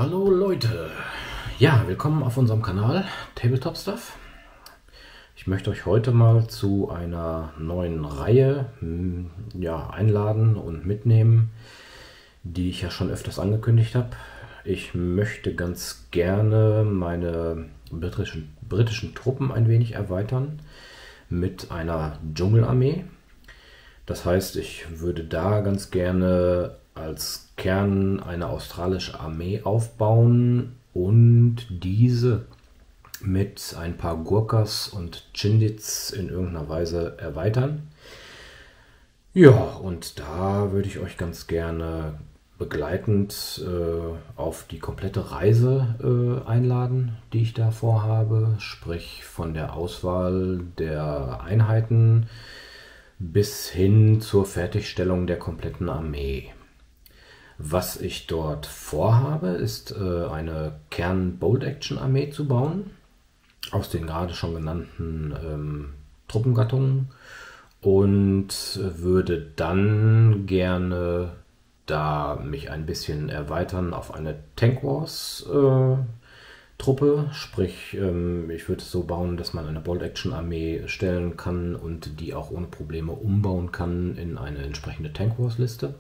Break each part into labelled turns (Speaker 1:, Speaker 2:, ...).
Speaker 1: Hallo Leute, ja, willkommen auf unserem Kanal Tabletop Stuff. Ich möchte euch heute mal zu einer neuen Reihe einladen und mitnehmen, die ich ja schon öfters angekündigt habe. Ich möchte ganz gerne meine britischen Truppen ein wenig erweitern mit einer Dschungelarmee. Das heißt, ich würde da ganz gerne als Kern eine australische Armee aufbauen und diese mit ein paar Gurkhas und Chindits in irgendeiner Weise erweitern. Ja, und da würde ich euch ganz gerne begleitend auf die komplette Reise einladen, die ich da vorhabe. Sprich von der Auswahl der Einheiten bis hin zur Fertigstellung der kompletten Armee. Was ich dort vorhabe, ist eine Kern-Bolt-Action-Armee zu bauen, aus den gerade schon genannten Truppengattungen, und würde dann gerne da mich ein bisschen erweitern auf eine Tank Wars Truppe, sprich ich würde es so bauen, dass man eine Bolt-Action-Armee stellen kann und die auch ohne Probleme umbauen kann in eine entsprechende Tank Wars Liste.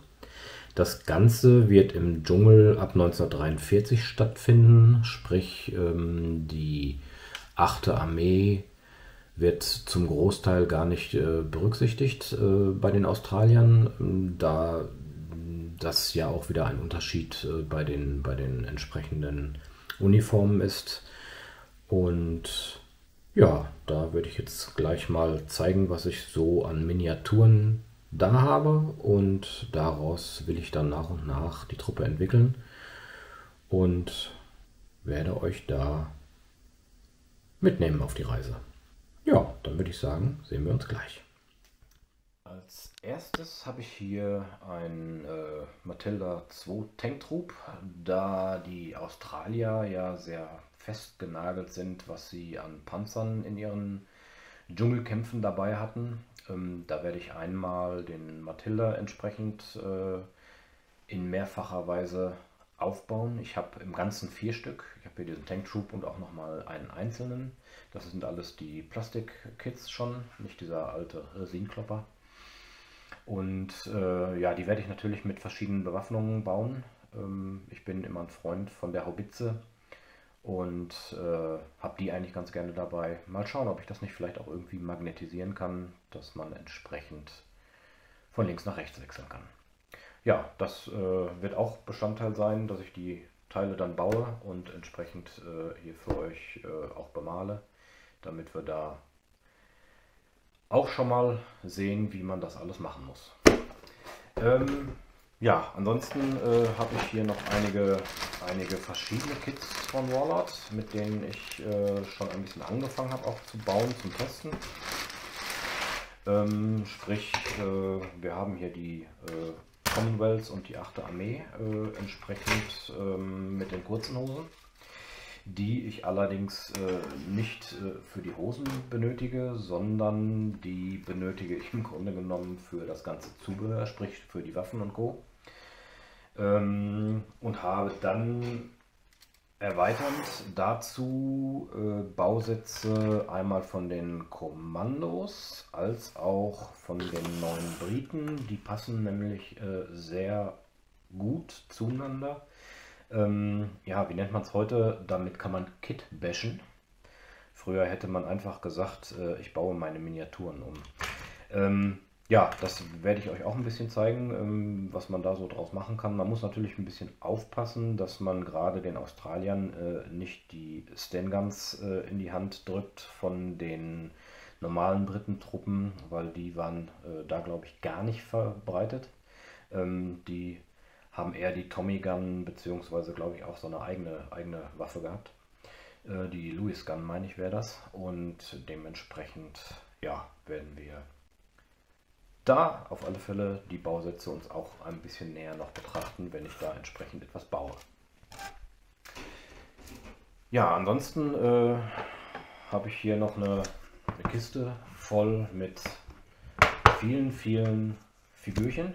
Speaker 1: Das Ganze wird im Dschungel ab 1943 stattfinden, sprich die 8. Armee wird zum Großteil gar nicht berücksichtigt bei den Australiern, da das ja auch wieder ein Unterschied bei den entsprechenden Uniformen ist. Und ja, da würde ich jetzt gleich mal zeigen, was ich so an Miniaturen da habe, und daraus will ich dann nach und nach die Truppe entwickeln und werde euch da mitnehmen auf die Reise. Ja, dann würde ich sagen, sehen wir uns gleich. Als erstes habe ich hier ein Matilda 2 Tanktrupp, da die Australier ja sehr festgenagelt sind, was sie an Panzern in ihren Dschungelkämpfen dabei hatten. Da werde ich einmal den Matilda entsprechend in mehrfacher Weise aufbauen. Ich habe im Ganzen 4 Stück. Ich habe hier diesen Tank Troop und auch nochmal einen einzelnen. Das sind alles die Plastik-Kits schon, nicht dieser alte Resinklopper. Und ja, die werde ich natürlich mit verschiedenen Bewaffnungen bauen. Ich bin immer ein Freund von der Haubitze und habe die eigentlich ganz gerne dabei. Mal schauen, ob ich das nicht vielleicht auch irgendwie magnetisieren kann, dass man entsprechend von links nach rechts wechseln kann. Ja, das wird auch Bestandteil sein, dass ich die Teile dann baue und entsprechend hier für euch auch bemale, damit wir da auch schon mal sehen, wie man das alles machen muss. Ja, ansonsten habe ich hier noch einige verschiedene Kits von Warlord, mit denen ich schon ein bisschen angefangen habe auch zu bauen, zum Testen. Sprich, wir haben hier die Commonwealths und die 8. Armee entsprechend mit den kurzen Hosen, die ich allerdings nicht für die Hosen benötige, sondern die benötige ich im Grunde genommen für das ganze Zubehör, sprich für die Waffen und Co. Und habe dann erweiternd dazu Bausätze einmal von den Kommandos als auch von den neuen Briten. Die passen nämlich sehr gut zueinander. Ja, wie nennt man es heute? Damit kann man Kit bashen. Früher hätte man einfach gesagt, ich baue meine Miniaturen um. Ja, das werde ich euch auch ein bisschen zeigen, was man da so draus machen kann. Man muss natürlich ein bisschen aufpassen, dass man gerade den Australiern nicht die Stanguns in die Hand drückt von den normalen Britentruppen, weil die waren da, glaube ich, gar nicht verbreitet. Die haben eher die Tommy Gun, beziehungsweise glaube ich auch so eine eigene Waffe gehabt. Die Lewis Gun, meine ich, wäre das. Und dementsprechend, ja, werden wir da auf alle Fälle die Bausätze uns auch ein bisschen näher noch betrachten, wenn ich da entsprechend etwas baue. Ja, ansonsten habe ich hier noch eine Kiste voll mit vielen Figürchen.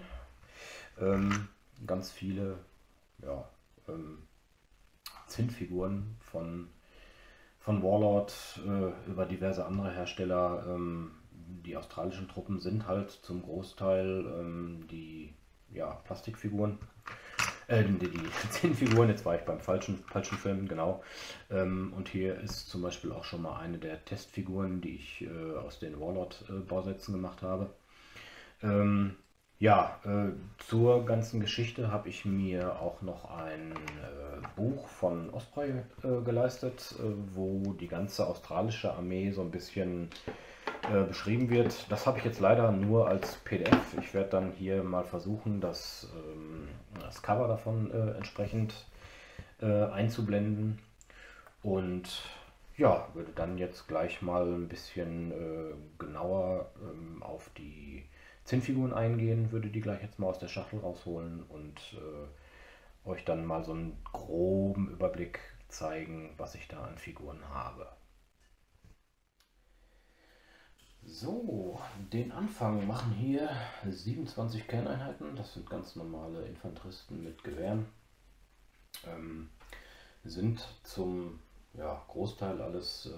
Speaker 1: Ganz viele, ja, Zinnfiguren von Warlord über diverse andere Hersteller. Die australischen Truppen sind halt zum Großteil die Plastikfiguren. Die Zinnfiguren, jetzt war ich beim falschen Film, genau. Und hier ist zum Beispiel auch schon mal eine der Testfiguren, die ich aus den Warlord-Bausätzen gemacht habe. Zur ganzen Geschichte habe ich mir auch noch ein Buch von Osprey geleistet, wo die ganze australische Armee so ein bisschen beschrieben wird. Das habe ich jetzt leider nur als PDF. Ich werde dann hier mal versuchen, das Cover davon entsprechend einzublenden. Und ja, würde dann jetzt gleich mal ein bisschen genauer auf die Zinnfiguren eingehen, würde die gleich jetzt mal aus der Schachtel rausholen und euch dann mal so einen groben Überblick zeigen, was ich da an Figuren habe. So, den Anfang machen hier 27 Kerneinheiten. Das sind ganz normale Infanteristen mit Gewehren. Sind zum Großteil alles,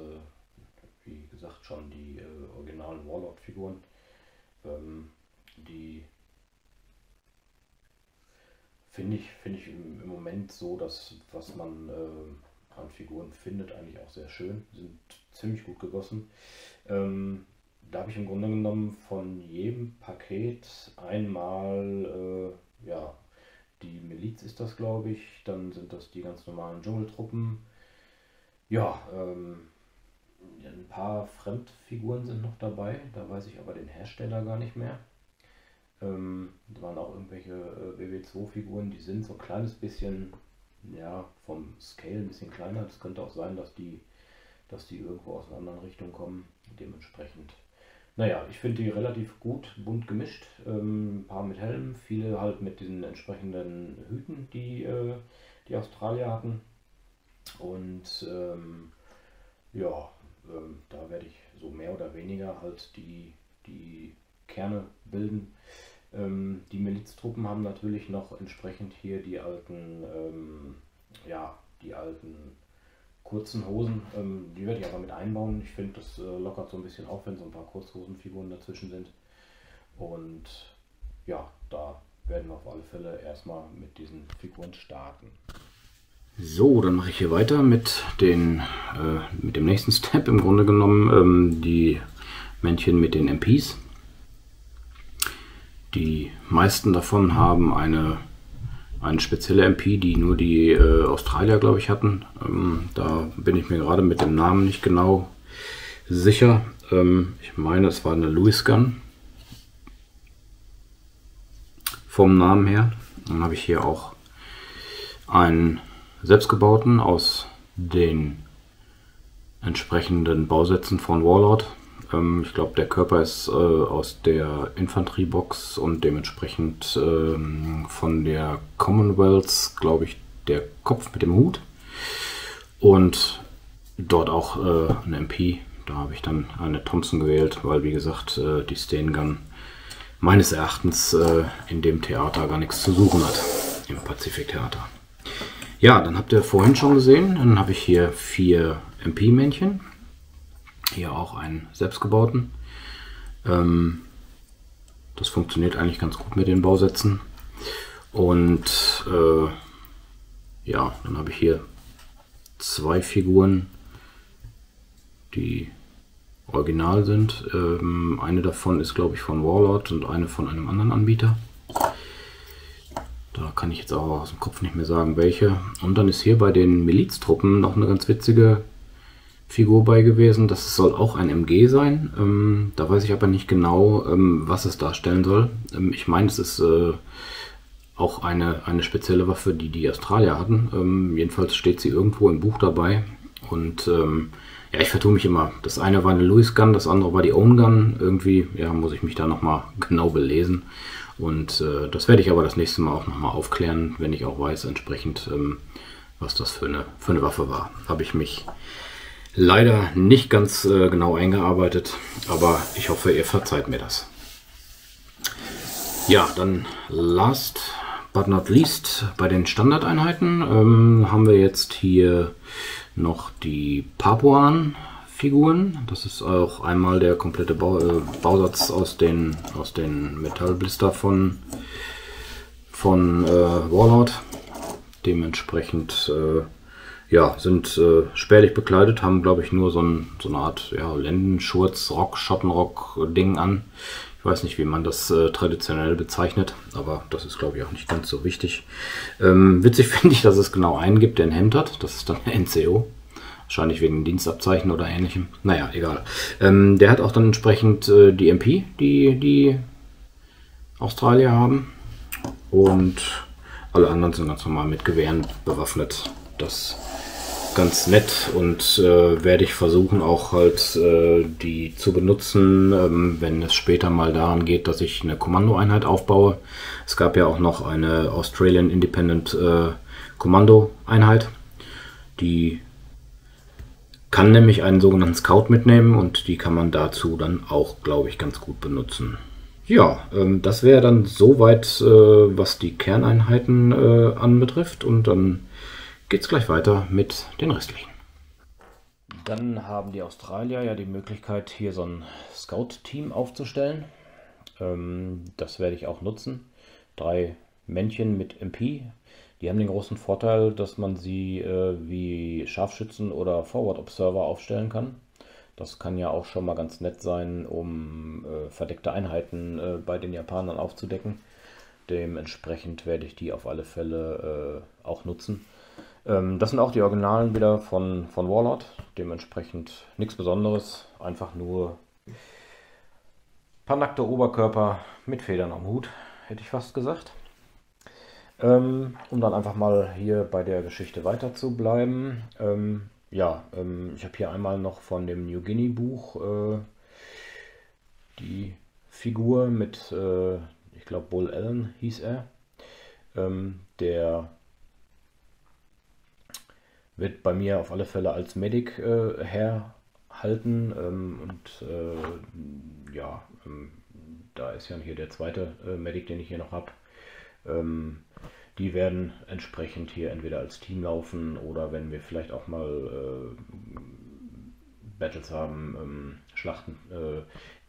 Speaker 1: wie gesagt, schon die originalen Warlord-Figuren. Die finde ich im Moment so, dass was man an Figuren findet, eigentlich auch sehr schön. Sind ziemlich gut gegossen. Da habe ich im Grunde genommen von jedem Paket einmal, die Miliz ist das, glaube ich, dann sind das die ganz normalen Dschungeltruppen. Ein paar Fremdfiguren sind noch dabei, da weiß ich aber den Hersteller gar nicht mehr. Da waren auch irgendwelche WW2-Figuren, die sind so ein kleines bisschen, vom Scale ein bisschen kleiner. Das könnte auch sein, dass die irgendwo aus einer anderen Richtung kommen. Dementsprechend, ich finde die relativ gut, bunt gemischt. Ein paar mit Helm, viele halt mit diesen entsprechenden Hüten, die die Australier hatten. Und da werde ich so mehr oder weniger halt die Kerne bilden. Die Miliztruppen haben natürlich noch entsprechend hier die alten kurzen Hosen. Die werde ich aber mit einbauen. Ich finde, das lockert so ein bisschen auf, wenn so ein paar Kurzhosenfiguren dazwischen sind. Und da werden wir auf alle Fälle erstmal mit diesen Figuren starten. So, dann mache ich hier weiter mit dem nächsten Step. Im Grunde genommen die Männchen mit den MPs. Die meisten davon haben eine spezielle MP, die nur die Australier, glaube ich, hatten. Da bin ich mir gerade mit dem Namen nicht genau sicher. Ich meine, es war eine Lewis Gun vom Namen her. Dann habe ich hier auch einen selbstgebauten aus den entsprechenden Bausätzen von Warlord. Ich glaube, der Körper ist aus der Infanteriebox und dementsprechend von der Commonwealth, glaube ich, der Kopf mit dem Hut. Und dort auch eine MP. Da habe ich dann eine Thompson gewählt, weil, wie gesagt, die Stain Gun meines Erachtens in dem Theater gar nichts zu suchen hat, im Pazifiktheater. Ja, dann habt ihr vorhin schon gesehen, dann habe ich hier 4 MP-Männchen. Hier auch einen selbstgebauten. Das funktioniert eigentlich ganz gut mit den Bausätzen. Und dann habe ich hier 2 Figuren, die original sind. Eine davon ist, glaube ich, von Warlord und eine von einem anderen Anbieter. Da kann ich jetzt aber aus dem Kopf nicht mehr sagen, welche. Und dann ist hier bei den Miliztruppen noch eine ganz witzige Figur bei gewesen. Das soll auch ein MG sein. Da weiß ich aber nicht genau, was es darstellen soll. Ich meine, es ist auch eine spezielle Waffe, die die Australier hatten. Jedenfalls steht sie irgendwo im Buch dabei. Und ich vertue mich immer. Das eine war eine Lewis Gun, das andere war die Own Gun. Irgendwie muss ich mich da nochmal genau belesen. Und das werde ich aber das nächste Mal auch nochmal aufklären, wenn ich auch weiß entsprechend, was das für eine Waffe war. Habe ich mich leider nicht ganz genau eingearbeitet, aber ich hoffe, ihr verzeiht mir das. Ja, dann last but not least, bei den Standardeinheiten haben wir jetzt hier noch die Papuan-Figuren. Das ist auch einmal der komplette Bausatz aus den Metallblister von Warlord. Dementsprechend ja, sind spärlich bekleidet, haben glaube ich nur so eine Art Lendenschurz, Rock, Schottenrock-Ding an. Ich weiß nicht, wie man das traditionell bezeichnet, aber das ist glaube ich auch nicht ganz so wichtig. Witzig finde ich, dass es genau einen gibt, der ein Hemd hat. Das ist dann der NCO. Wahrscheinlich wegen Dienstabzeichen oder ähnlichem. Naja, egal. Der hat auch dann entsprechend die MP, die Australier haben. Und alle anderen sind ganz normal mit Gewehren bewaffnet. Das ganz nett und werde ich versuchen auch halt die zu benutzen, wenn es später mal daran geht, dass ich eine Kommandoeinheit aufbaue. Es gab ja auch noch eine Australian Independent Kommandoeinheit, die kann nämlich einen sogenannten Scout mitnehmen und die kann man dazu dann auch, glaube ich, ganz gut benutzen. Ja, das wäre dann soweit, was die Kerneinheiten anbetrifft, und dann geht es gleich weiter mit den restlichen. Dann haben die Australier ja die Möglichkeit, hier so ein Scout-Team aufzustellen. Das werde ich auch nutzen. 3 Männchen mit MP. Die haben den großen Vorteil, dass man sie wie Scharfschützen oder Forward Observer aufstellen kann. Das kann ja auch schon mal ganz nett sein, um verdeckte Einheiten bei den Japanern aufzudecken. Dementsprechend werde ich die auf alle Fälle auch nutzen. Das sind auch die Originalen wieder von Warlord. Dementsprechend nichts Besonderes. Einfach nur ein paar nackte Oberkörper mit Federn am Hut, hätte ich fast gesagt. Um dann einfach mal hier bei der Geschichte weiter zu bleiben. Ich habe hier einmal noch von dem New Guinea Buch die Figur mit, ich glaube Bull Allen hieß er. Der wird bei mir auf alle Fälle als Medic herhalten. Da ist ja hier der zweite Medic, den ich hier noch habe. Die werden entsprechend hier entweder als Team laufen oder wenn wir vielleicht auch mal Battles haben, Schlachten,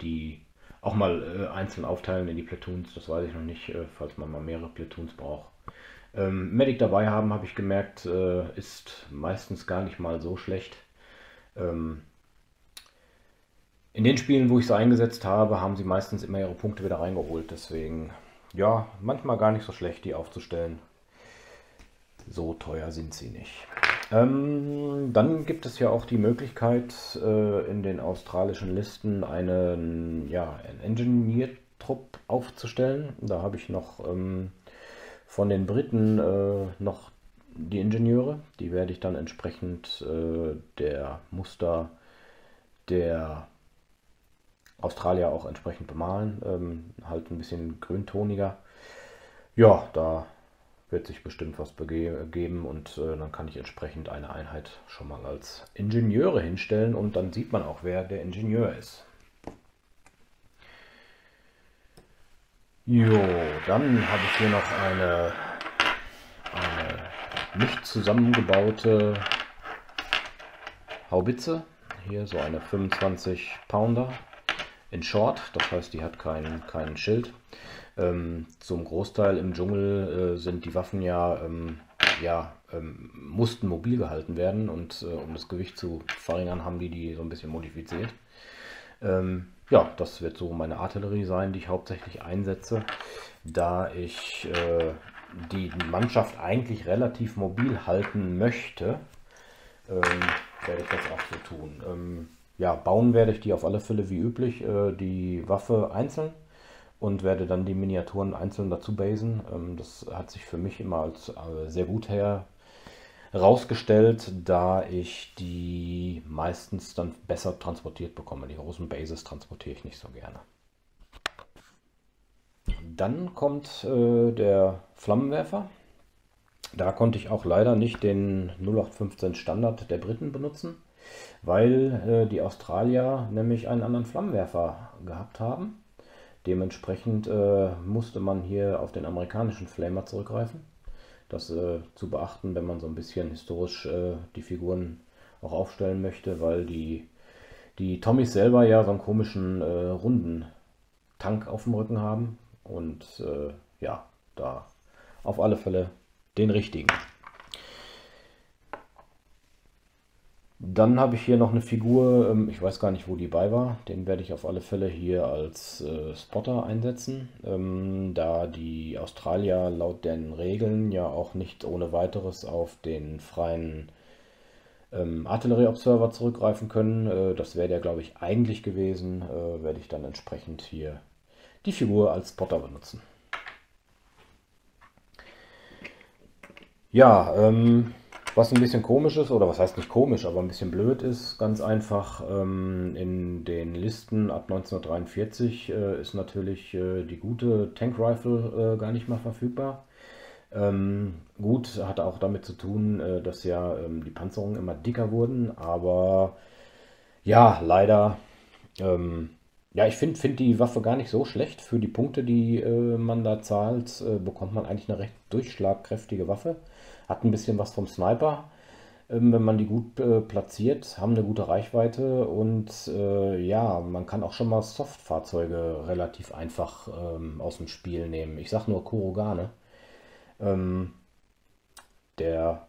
Speaker 1: die auch mal einzeln aufteilen in die Platoons. Das weiß ich noch nicht, falls man mal mehrere Platoons braucht. Medic dabei haben, habe ich gemerkt, ist meistens gar nicht mal so schlecht. In den Spielen, wo ich sie eingesetzt habe, haben sie meistens immer ihre Punkte wieder reingeholt. Deswegen, ja, manchmal gar nicht so schlecht, die aufzustellen. So teuer sind sie nicht. Dann gibt es ja auch die Möglichkeit, in den australischen Listen einen Engineer-Trupp aufzustellen. Da habe ich noch von den Briten noch die Ingenieure. Die werde ich dann entsprechend der Muster der Australier auch entsprechend bemalen. Halt ein bisschen grüntoniger. Ja, da wird sich bestimmt was geben und dann kann ich entsprechend eine Einheit schon mal als Ingenieure hinstellen und dann sieht man auch, wer der Ingenieur ist. Jo, dann habe ich hier noch eine nicht zusammengebaute Haubitze. Hier so eine 25 Pounder in Short, das heißt, die hat kein Schild. Zum Großteil im Dschungel sind die Waffen mussten mobil gehalten werden und um das Gewicht zu verringern, haben die so ein bisschen modifiziert. Das wird so meine Artillerie sein, die ich hauptsächlich einsetze, da ich die Mannschaft eigentlich relativ mobil halten möchte, werde ich das auch so tun. Bauen werde ich die auf alle Fälle wie üblich, die Waffe einzeln und werde dann die Miniaturen einzeln dazu basen. Das hat sich für mich immer als sehr gut herausgestellt, da ich die meistens dann besser transportiert bekomme. Die großen Bases transportiere ich nicht so gerne. Dann kommt der Flammenwerfer. Da konnte ich auch leider nicht den 0815 Standard der Briten benutzen, weil die Australier nämlich einen anderen Flammenwerfer gehabt haben. Dementsprechend musste man hier auf den amerikanischen Flamer zurückgreifen. Das zu beachten, wenn man so ein bisschen historisch die Figuren auch aufstellen möchte, weil die Tommys selber ja so einen komischen runden Tank auf dem Rücken haben. Und ja, da auf alle Fälle den richtigen. Dann habe ich hier noch eine Figur, ich weiß gar nicht, wo die bei war. Den werde ich auf alle Fälle hier als Spotter einsetzen, da die Australier laut den Regeln ja auch nicht ohne weiteres auf den freien Artillerie-Observer zurückgreifen können. Das wäre der, glaube ich, eigentlich gewesen. Werde ich dann entsprechend hier die Figur als Spotter benutzen. Ja, was ein bisschen komisch ist, oder was heißt nicht komisch, aber ein bisschen blöd ist, ganz einfach, in den Listen ab 1943 ist natürlich die gute Tank Rifle gar nicht mehr verfügbar. Gut, hat auch damit zu tun, dass ja die Panzerungen immer dicker wurden, aber ja, leider, ja, ich find die Waffe gar nicht so schlecht. Für die Punkte, die man da zahlt, bekommt man eigentlich eine recht durchschlagkräftige Waffe. Hat ein bisschen was vom Sniper, wenn man die gut platziert, haben eine gute Reichweite und ja, man kann auch schon mal Soft-Fahrzeuge relativ einfach aus dem Spiel nehmen. Ich sag nur Kurogane. Der,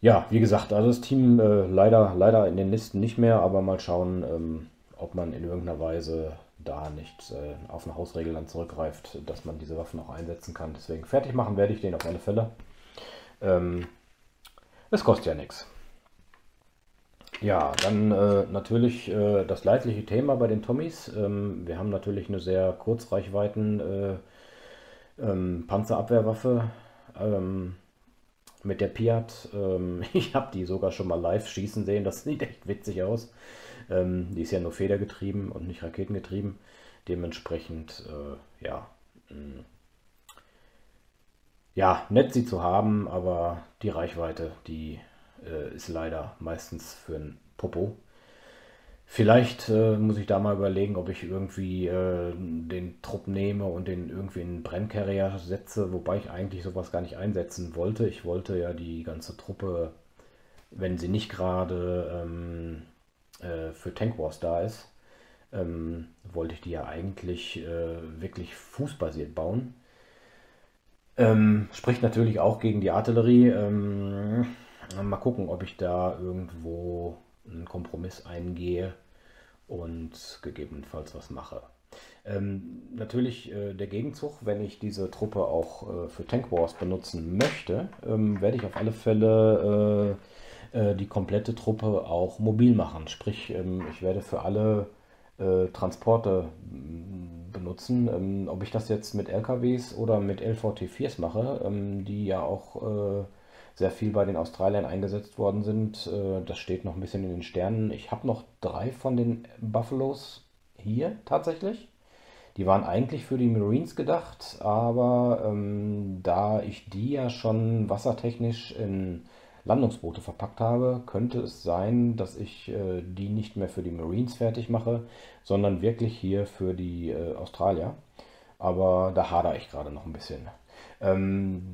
Speaker 1: ja, wie gesagt, also das Team leider in den Listen nicht mehr, aber mal schauen, ob man in irgendeiner Weise da nicht auf eine Hausregel dann zurückgreift, dass man diese Waffen auch einsetzen kann. Deswegen fertig machen werde ich den auf alle Fälle. Es kostet ja nichts. Ja, dann natürlich das leidliche Thema bei den Tommys. Wir haben natürlich eine sehr kurzreichweiten Panzerabwehrwaffe mit der Piat. Ich habe die sogar schon mal live schießen sehen. Das sieht echt witzig aus. Die ist ja nur federgetrieben und nicht raketengetrieben. Dementsprechend, ja, ja, nett sie zu haben, aber die Reichweite, die ist leider meistens für ein Popo. Vielleicht muss ich da mal überlegen, ob ich irgendwie den Trupp nehme und den irgendwie in einen Brenncarrier setze, wobei ich eigentlich sowas gar nicht einsetzen wollte. Ich wollte ja die ganze Truppe, wenn sie nicht gerade für Tank Wars da ist, wollte ich die ja eigentlich wirklich fußbasiert bauen. Spricht natürlich auch gegen die Artillerie. Mal gucken, ob ich da irgendwo einen Kompromiss eingehe und gegebenenfalls was mache. Natürlich der Gegenzug, wenn ich diese Truppe auch für Tank Wars benutzen möchte, werde ich auf alle Fälle die komplette Truppe auch mobil machen. Sprich, ich werde für alle Transporte benutzen. Ob ich das jetzt mit LKWs oder mit LVT4s mache, die ja auch sehr viel bei den Australiern eingesetzt worden sind, das steht noch ein bisschen in den Sternen. Ich habe noch 3 von den Buffalos hier tatsächlich. Die waren eigentlich für die Marines gedacht, aber da ich die ja schon wassertechnisch in Landungsboote verpackt habe, könnte es sein, dass ich die nicht mehr für die Marines fertig mache, sondern wirklich hier für die Australier. Aber da hadere ich gerade noch ein bisschen.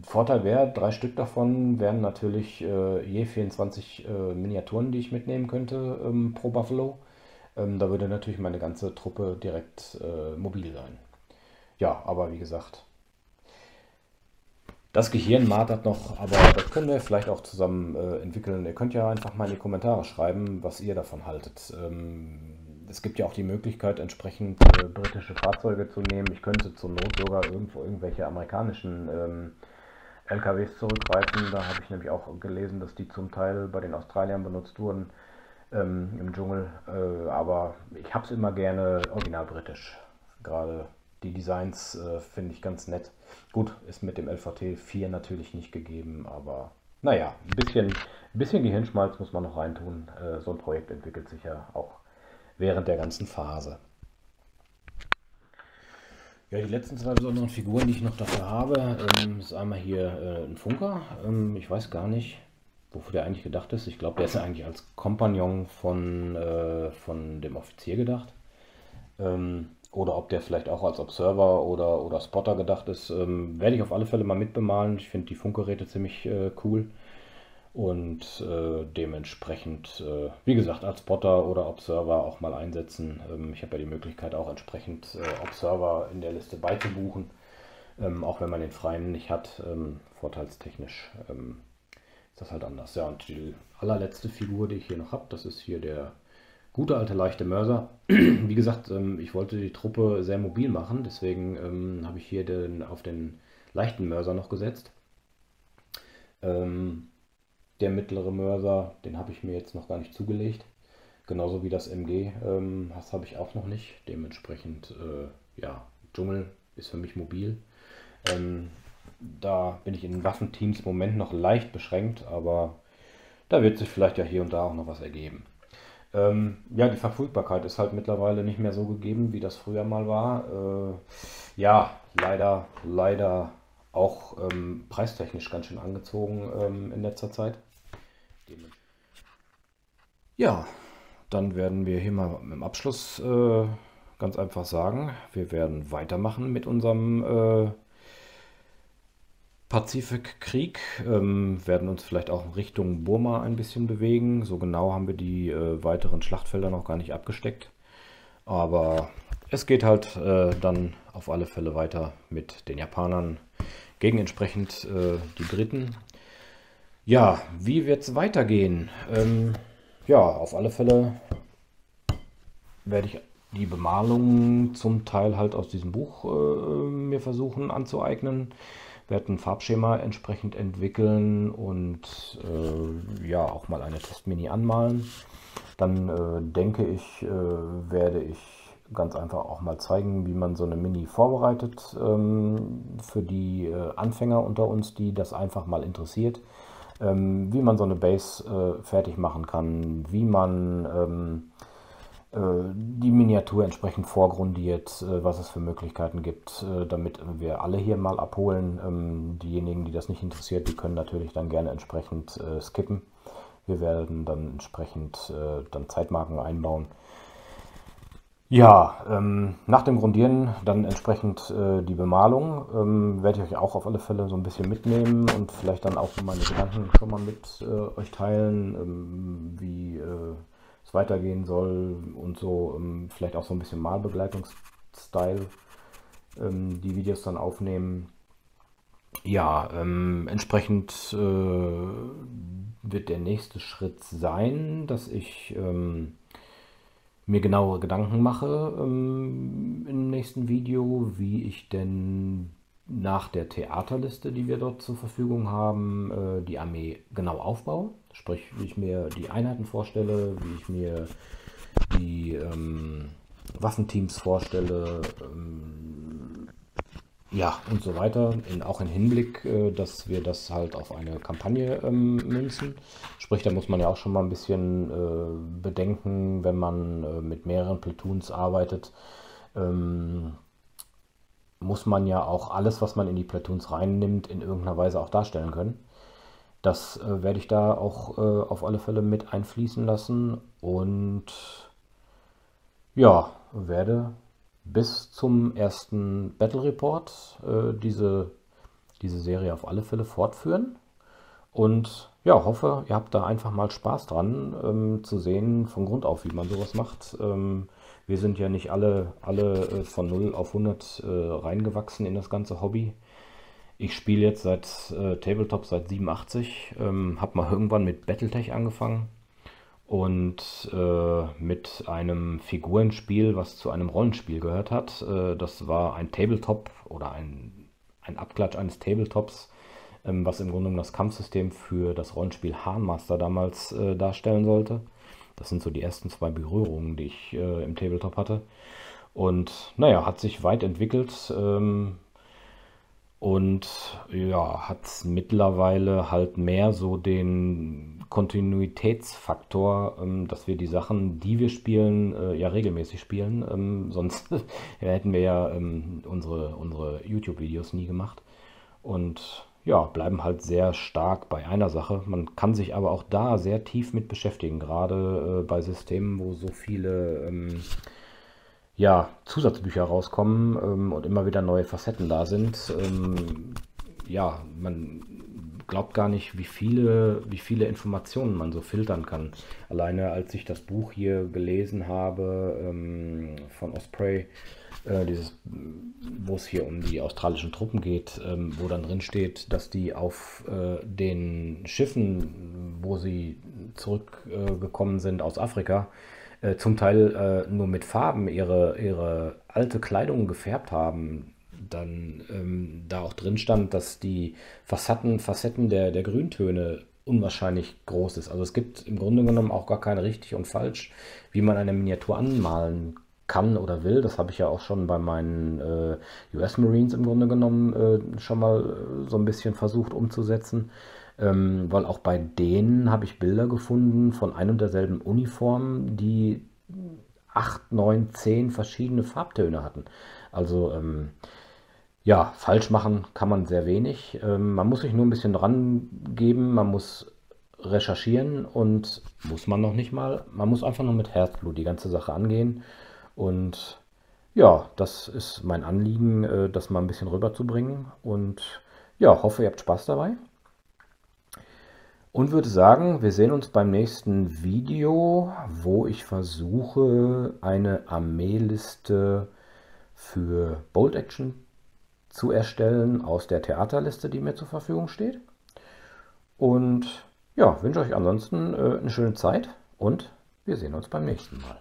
Speaker 1: Vorteil wäre, 3 Stück davon wären natürlich je 24 Miniaturen, die ich mitnehmen könnte pro Buffalo. Da würde natürlich meine ganze Truppe direkt mobil sein. Ja, aber wie gesagt, das Gehirn martert noch, aber das können wir vielleicht auch zusammen entwickeln. Ihr könnt ja einfach mal in die Kommentare schreiben, was ihr davon haltet. Es gibt ja auch die Möglichkeit, entsprechend britische Fahrzeuge zu nehmen. Ich könnte zur Not sogar irgendwelche amerikanischen LKWs zurückgreifen. Da habe ich nämlich auch gelesen, dass die zum Teil bei den Australiern benutzt wurden im Dschungel. Aber ich habe es immer gerne original britisch. Gerade die Designs finde ich ganz nett. Gut, ist mit dem LVT 4 natürlich nicht gegeben, aber naja, ein bisschen Gehirnschmalz muss man noch reintun. So ein Projekt entwickelt sich ja auch während der ganzen Phase. Ja, die letzten 2 besonderen Figuren, die ich noch dafür habe, ist einmal hier ein Funker. Ich weiß gar nicht, wofür der eigentlich gedacht ist. Ich glaube, der ist ja eigentlich als Kompagnon von dem Offizier gedacht. oder ob der vielleicht auch als Observer oder Spotter gedacht ist, werde ich auf alle Fälle mal mitbemalen. Ich finde die Funkgeräte ziemlich cool. Und dementsprechend, wie gesagt, als Spotter oder Observer auch mal einsetzen. Ich habe ja die Möglichkeit auch entsprechend Observer in der Liste beizubuchen, auch wenn man den freien nicht hat. Vorteilstechnisch ist das halt anders. Ja, und die allerletzte Figur, die ich hier noch habe, das ist hier der gute alte leichte Mörser. Wie gesagt, ich wollte die Truppe sehr mobil machen, deswegen habe ich hier auf den leichten Mörser noch gesetzt. Der mittlere Mörser, den habe ich mir jetzt noch gar nicht zugelegt. Genauso wie das MG, das habe ich auch noch nicht. Dementsprechend, ja, Dschungel ist für mich mobil. Da bin ich in den Waffenteams im Moment noch leicht beschränkt, aber da wird sich vielleicht ja hier und da auch noch was ergeben. Ja, die Verfügbarkeit ist halt mittlerweile nicht mehr so gegeben, wie das früher mal war. Ja, leider auch preistechnisch ganz schön angezogen in letzter Zeit. Ja, dann werden wir hier mal im Abschluss ganz einfach sagen, wir werden weitermachen mit unserem Pazifikkrieg, werden uns vielleicht auch Richtung Burma ein bisschen bewegen. So genau haben wir die weiteren Schlachtfelder noch gar nicht abgesteckt. Aber es geht halt dann auf alle Fälle weiter mit den Japanern gegen entsprechend die Briten. Ja, wie wird es weitergehen? Ja, auf alle Fälle werde ich die Bemalung zum Teil halt aus diesem Buch mir versuchen anzueignen. Werde ein Farbschema entsprechend entwickeln und ja, auch mal eine Testmini anmalen. Dann denke ich, werde ich ganz einfach auch mal zeigen, wie man so eine Mini vorbereitet für die Anfänger unter uns, die das einfach mal interessiert. Wie man so eine Base fertig machen kann, wie man die Miniatur entsprechend vorgrundiert, was es für Möglichkeiten gibt, damit wir alle hier mal abholen. Diejenigen, die das nicht interessiert, die können natürlich dann gerne entsprechend skippen. Wir werden dann entsprechend dann Zeitmarken einbauen. Ja, nach dem Grundieren dann entsprechend die Bemalung werde ich euch auch auf alle Fälle so ein bisschen mitnehmen und vielleicht dann auch meine Gedanken schon mal mit euch teilen, wie es weitergehen soll und so, vielleicht auch so ein bisschen Malbegleitungsstyle, die Videos dann aufnehmen. Ja, entsprechend wird der nächste Schritt sein, dass ich mir genaue Gedanken mache im nächsten Video, wie ich denn nach der Theaterliste, die wir dort zur Verfügung haben, die Armee genau aufbaue. Sprich, wie ich mir die Einheiten vorstelle, wie ich mir die Waffenteams vorstelle, ja, und so weiter. Auch im Hinblick, dass wir das halt auf eine Kampagne münzen. Sprich, da muss man ja auch schon mal ein bisschen bedenken, wenn man mit mehreren Platoons arbeitet, muss man ja auch alles, was man in die Platoons reinnimmt, in irgendeiner Weise auch darstellen können. Das werde ich da auch auf alle Fälle mit einfließen lassen und ja, werde bis zum ersten Battle Report diese Serie auf alle Fälle fortführen. Und ja, hoffe, ihr habt da einfach mal Spaß dran, zu sehen von Grund auf, wie man sowas macht. Wir sind ja nicht alle von 0 auf 100 reingewachsen in das ganze Hobby. Ich spiele jetzt seit Tabletop seit 87, habe mal irgendwann mit Battletech angefangen und mit einem Figurenspiel, was zu einem Rollenspiel gehört hat. Das war ein Tabletop oder ein Abklatsch eines Tabletops, was im Grunde genommen das Kampfsystem für das Rollenspiel Hahnmaster damals darstellen sollte. Das sind so die ersten 2 Berührungen, die ich im Tabletop hatte. Und naja, hat sich weit entwickelt. Und ja, hat mittlerweile halt mehr so den Kontinuitätsfaktor, dass wir die Sachen, die wir spielen, ja regelmäßig spielen. Sonst hätten wir ja unsere YouTube-Videos nie gemacht. Und ja, bleiben halt sehr stark bei einer Sache. Man kann sich aber auch da sehr tief mit beschäftigen, gerade bei Systemen, wo so viele ja, Zusatzbücher rauskommen und immer wieder neue Facetten da sind. Ja, man glaubt gar nicht, wie viele Informationen man so filtern kann. Alleine als ich das Buch hier gelesen habe von Osprey, wo es hier um die australischen Truppen geht, wo dann drin steht, dass die auf den Schiffen, wo sie zurückgekommen sind aus Afrika, zum Teil nur mit Farben ihre alte Kleidung gefärbt haben. Dann da auch drin stand, dass die Facetten der Grüntöne unwahrscheinlich groß ist. Also es gibt im Grunde genommen auch gar kein richtig und falsch, wie man eine Miniatur anmalen kann oder will. Das habe ich ja auch schon bei meinen US Marines im Grunde genommen schon mal so ein bisschen versucht umzusetzen. Weil auch bei denen habe ich Bilder gefunden von ein und derselben Uniform, die 8, 9, 10 verschiedene Farbtöne hatten. Also ja, falsch machen kann man sehr wenig. Man muss sich nur ein bisschen dran geben, man muss recherchieren und muss man noch nicht mal. Man muss einfach nur mit Herzblut die ganze Sache angehen. Und ja, das ist mein Anliegen, das mal ein bisschen rüberzubringen. Und ja, hoffe, ihr habt Spaß dabei. Und würde sagen, wir sehen uns beim nächsten Video, wo ich versuche, eine Armeeliste für Bolt Action zu erstellen aus der Theaterliste, die mir zur Verfügung steht. Und ja, wünsche euch ansonsten eine schöne Zeit und wir sehen uns beim nächsten Mal.